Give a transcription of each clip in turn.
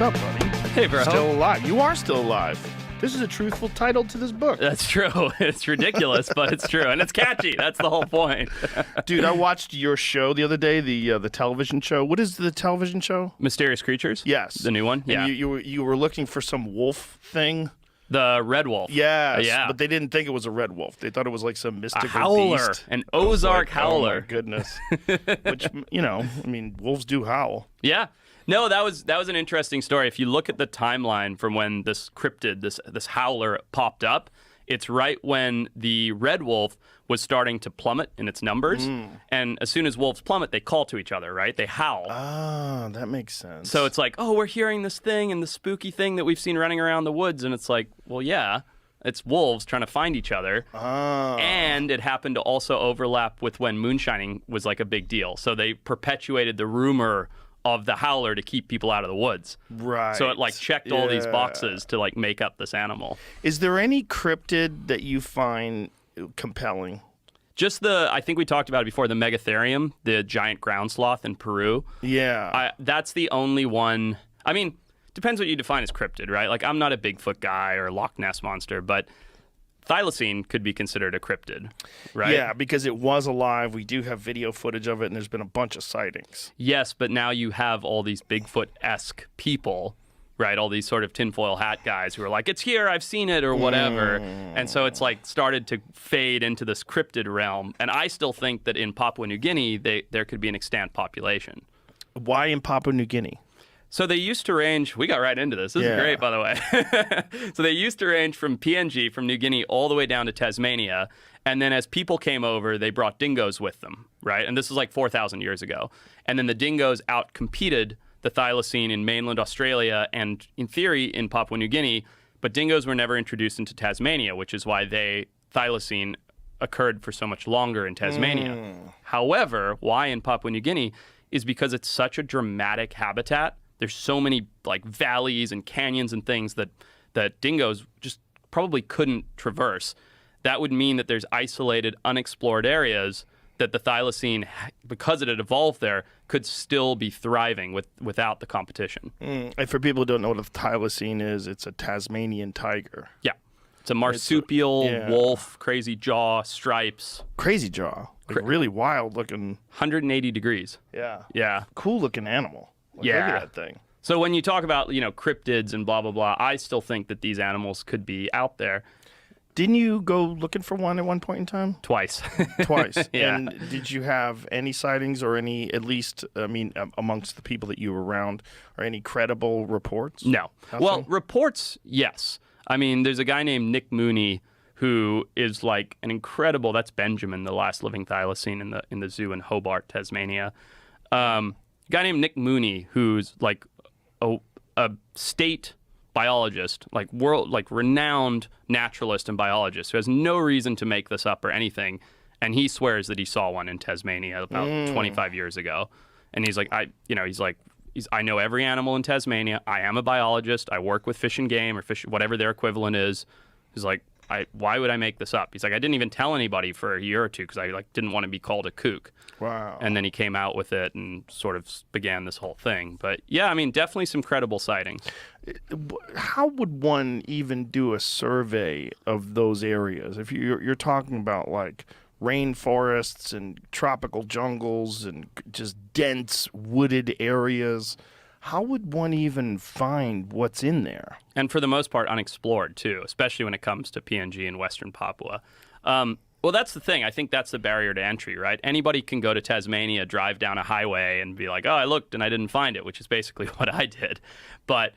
What's up, buddy? Hey, bro. Still alive. You are still alive. This is a truthful title to this book. That's true. It's ridiculous, but it's true. And it's catchy. That's the whole point. Dude, I watched your show the other day, the television show. What is the television show? Mysterious Creatures? Yes. The new one? Yeah. And you were looking for some wolf thing? The red wolf. Yes. Yeah. But they didn't think it was a red wolf. They thought it was like some mystical howler. beast. An Ozark howler. Oh, my goodness. Which, wolves do howl. Yeah. No, that was an interesting story. If you look at the timeline from when this cryptid, this howler popped up, it's right when the red wolf was starting to plummet in its numbers. And as soon as wolves plummet, they call to each other, right? They howl. Ah, that makes sense. So it's like, oh, we're hearing this thing and the spooky thing that we've seen running around the woods. And it's like, well, yeah, it's wolves trying to find each other. Ah. And it happened to also overlap with when moonshining was like a big deal. So they perpetuated the rumor of the howler to keep people out of the woods. Right. So it like checked all these boxes to like make up this animal. Is there any cryptid that you find compelling? Just I think we talked about it before, the Megatherium, the giant ground sloth in Peru. Yeah. That's the only one. I mean, depends what you define as cryptid, right? Like, I'm not a Bigfoot guy or Loch Ness monster, but thylacine could be considered a cryptid, right? Yeah, because it was alive. We do have video footage of it, and there's been a bunch of sightings. Yes, but now you have all these Bigfoot-esque people, right? All these sort of tinfoil hat guys who are like, it's here, I've seen it, or whatever. And so it's like started to fade into this cryptid realm. And I still think that in Papua New Guinea, there could be an extant population. Why in Papua New Guinea? So they used to range, we got right into this. This is great, by the way. So they used to range from PNG, from New Guinea, all the way down to Tasmania. And then as people came over, they brought dingoes with them, right? And this was like 4,000 years ago. And then the dingoes outcompeted the thylacine in mainland Australia and, in theory, in Papua New Guinea. But dingoes were never introduced into Tasmania, which is why thylacine occurred for so much longer in Tasmania. However, why in Papua New Guinea is because it's such a dramatic habitat. There's so many like valleys and canyons and things that dingoes just probably couldn't traverse. That would mean that there's isolated, unexplored areas that the thylacine, because it had evolved there, could still be thriving without the competition. And for people who don't know what a thylacine is, it's a Tasmanian tiger. Yeah. It's a marsupial, wolf, crazy jaw, stripes. Crazy jaw. Like really wild looking. 180 degrees. Yeah. Yeah. Cool looking animal. Like, look at that thing. So when you talk about, cryptids and blah, blah, blah, I still think that these animals could be out there. Didn't you go looking for one at one point in time? Twice. Twice. Yeah. And did you have any sightings or any, at least, amongst the people that you were around, or any credible reports? No. Nothing? Well, reports, yes. I mean, there's a guy named Nick Mooney who is like an incredible, that's Benjamin, the last living thylacine in the zoo in Hobart, Tasmania. A guy named Nick Mooney, who's like a state biologist, like renowned naturalist and biologist, who has no reason to make this up or anything, and he swears that he saw one in Tasmania about 25 years ago. And he's like, I know every animal in Tasmania. I am a biologist. I work with Fish and Game or fish, whatever their equivalent is. He's like, why would I make this up? He's like, I didn't even tell anybody for a year or two because I didn't want to be called a kook. Wow. And then he came out with it and sort of began this whole thing. But yeah, I mean, definitely some credible sightings. How would one even do a survey of those areas? If you're talking about like rainforests and tropical jungles and just dense wooded areas, how would one even find what's in there? And for the most part, unexplored, too, especially when it comes to PNG and Western Papua. Well, that's the thing. I think that's the barrier to entry, right? Anybody can go to Tasmania, drive down a highway, and be like, oh, I looked and I didn't find it, which is basically what I did. But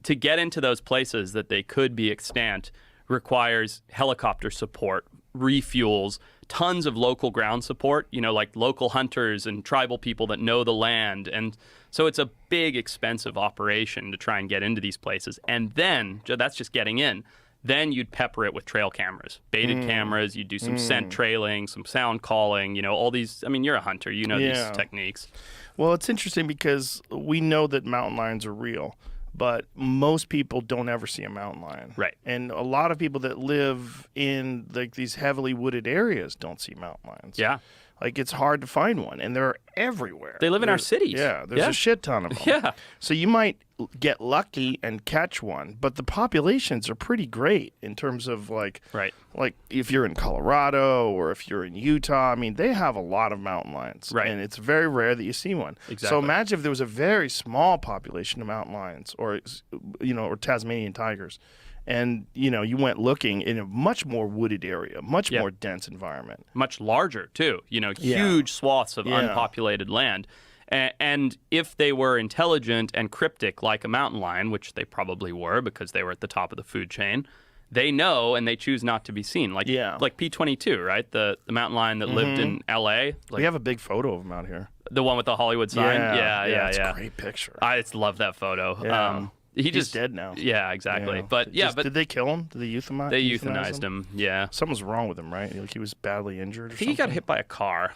to get into those places that they could be extant requires helicopter support, refuels, tons of local ground support, like local hunters and tribal people that know the land. And so it's a big, expensive operation to try and get into these places. And then, that's just getting in. Then you'd pepper it with trail cameras, baited cameras. You'd do some scent trailing, some sound calling, all these. I mean, you're a hunter. You know these techniques. Well, it's interesting because we know that mountain lions are real, but most people don't ever see a mountain lion. Right. And a lot of people that live in like these heavily wooded areas don't see mountain lions. Yeah. Like, it's hard to find one, and they're everywhere. They live in our cities. Yeah, there's a shit ton of them. Yeah. So you might get lucky and catch one, but the populations are pretty great in terms of like if you're in Colorado or if you're in Utah. I mean, they have a lot of mountain lions, Right. and it's very rare that you see one. Exactly. So imagine if there was a very small population of mountain lions, or or Tasmanian tigers, and you went looking in a much more wooded area, much more dense environment, much larger too. Huge swaths of unpopulated land. And if they were intelligent and cryptic like a mountain lion, which they probably were because they were at the top of the food chain, they know and they choose not to be seen. Like P-22, right? The mountain lion that lived in L.A. We have a big photo of him out here. The one with the Hollywood sign? Yeah. It's a great picture. I just love that photo. Yeah. He's just dead now. Yeah, exactly. Yeah. But did they kill him? Did they euthanize? They euthanized him. Yeah. Something was wrong with him, right? Like he was badly injured. I think he got hit by a car.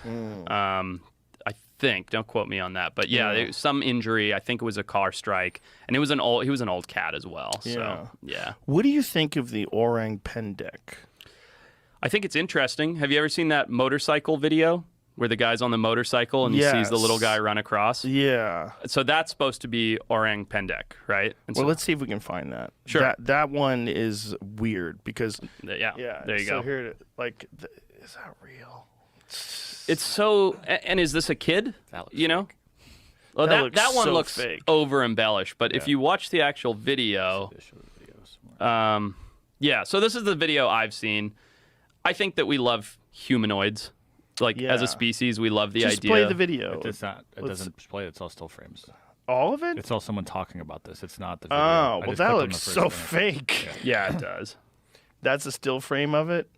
I think. Don't quote me on that. But there was some injury. I think it was a car strike, and he was an old cat as well. So yeah. What do you think of the orang pendek? I think it's interesting. Have you ever seen that motorcycle video where the guy's on the motorcycle and he sees the little guy run across? Yeah. So that's supposed to be orang pendek, right? And well, let's see if we can find that. Sure. That one is weird because there you go. Here, is that real? It's so. And is this a kid? That looks fake. Well, that one so looks fake. over embellished. But if you watch the actual video, So this is the video I've seen. I think that we love humanoids. As a species, we love the idea. Just play the video. It doesn't play. It's all still frames. All of it? It's all someone talking about this. It's not the video. Oh, well, that looks so fake. Yeah, it does. That's a still frame of it.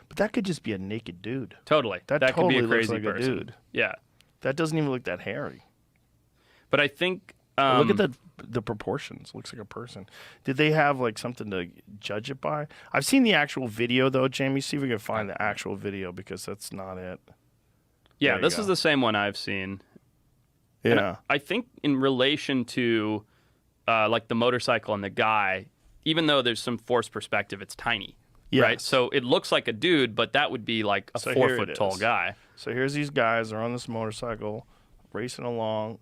But that could just be a naked dude. Totally. That totally could be a crazy looks like person. a dude. Yeah. That doesn't even look that hairy. But I think look at the proportions. Looks like a person. Did they have something to judge it by? I've seen the actual video though, Jamie. See if we can find the actual video because that's not it. Yeah, this is the same one I've seen. Yeah. And I think in relation to the motorcycle and the guy, even though there's some forced perspective, it's tiny. Yes. Right? So it looks like a dude, but that would be like a 4 foot tall guy. So here's these guys. They're on this motorcycle racing along.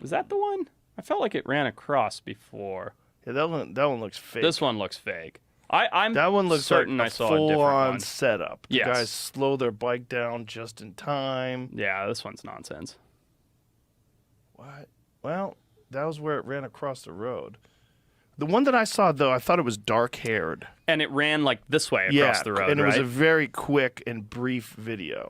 Was that the one? I felt like it ran across before. Yeah, that one looks fake. This one looks fake. I'm that one looks certain like I saw a different one. setup. The Yes. guys slow their bike down just in time. Yeah, this one's nonsense. What? Well, that was where it ran across the road. The one that I saw, though, I thought it was dark-haired. And it ran this way across the road, and it right? was a very quick and brief video.